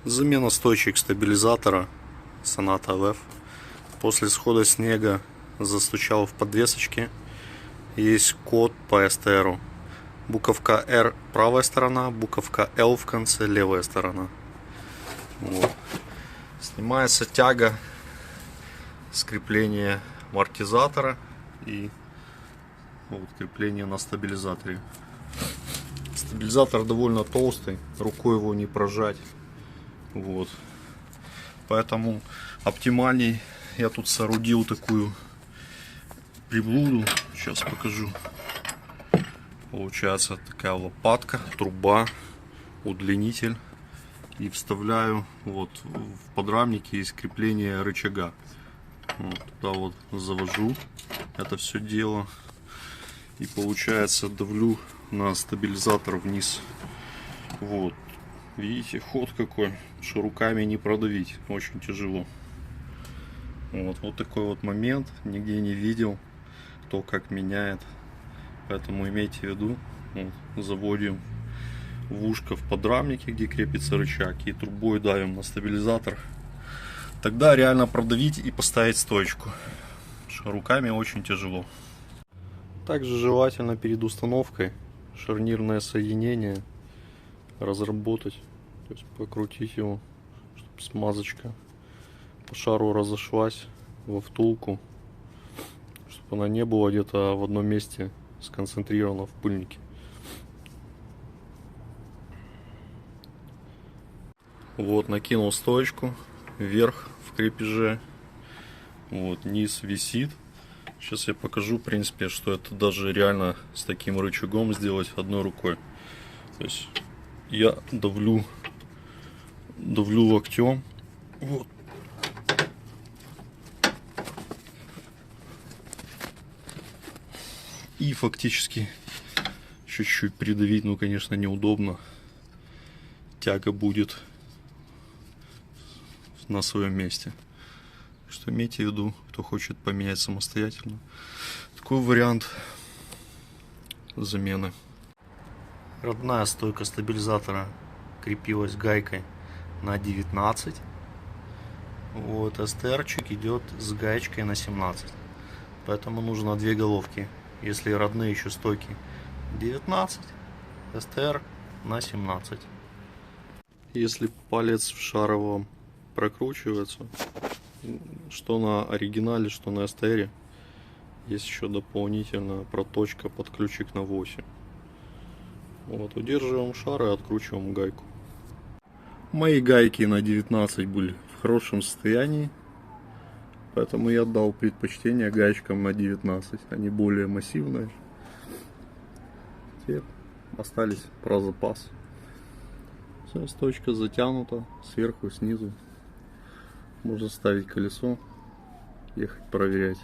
Замена стойчек стабилизатора Sonata LF. После схода снега застучал в подвесочке. Есть код по STR. Буковка R правая сторона, буковка L в конце левая сторона. Вот. Снимается тяга с крепления амортизатора и вот, крепление на стабилизаторе. Стабилизатор довольно толстый, рукой его не прожать. Вот. Поэтому оптимальней я тут соорудил такую приблуду. Сейчас покажу. Получается такая лопатка, труба, удлинитель. И вставляю вот в подрамнике есть крепление рычага. Вот, туда вот завожу это все дело. И получается давлю на стабилизатор вниз. Вот. Видите, ход какой, что руками не продавить, очень тяжело. Вот такой вот момент, нигде не видел, кто как меняет. Поэтому имейте в виду, вот, заводим в ушко в подрамнике, где крепится рычаг, и трубой давим на стабилизатор. Тогда реально продавить и поставить стойку. Что руками очень тяжело. Также желательно перед установкой шарнирное соединение разработать, то есть покрутить его, чтобы смазочка по шару разошлась во втулку, чтобы она не была где-то в одном месте сконцентрирована в пыльнике. Вот, накинул стоечку вверх в крепеже, вот, низ висит. Сейчас я покажу, в принципе, что это даже реально с таким рычагом сделать одной рукой. То есть я давлю локтем, вот. И фактически чуть-чуть придавить, ну, конечно, неудобно. Тяга будет на своем месте. Что имейте в виду, кто хочет поменять самостоятельно. Такой вариант замены. Родная стойка стабилизатора крепилась гайкой на 19. Вот, STR-чик идет с гаечкой на 17. Поэтому нужно две головки. Если родные еще стойки 19, STR на 17. Если палец в шаровом прокручивается, что на оригинале, что на STR, есть еще дополнительно проточка под ключик на 8. Вот, удерживаем шар и откручиваем гайку. Мои гайки на 19 были в хорошем состоянии, поэтому я дал предпочтение гаечкам на 19. Они более массивные. Теперь остались про запас. Все, стойка затянута сверху, снизу. Можно ставить колесо, ехать проверять.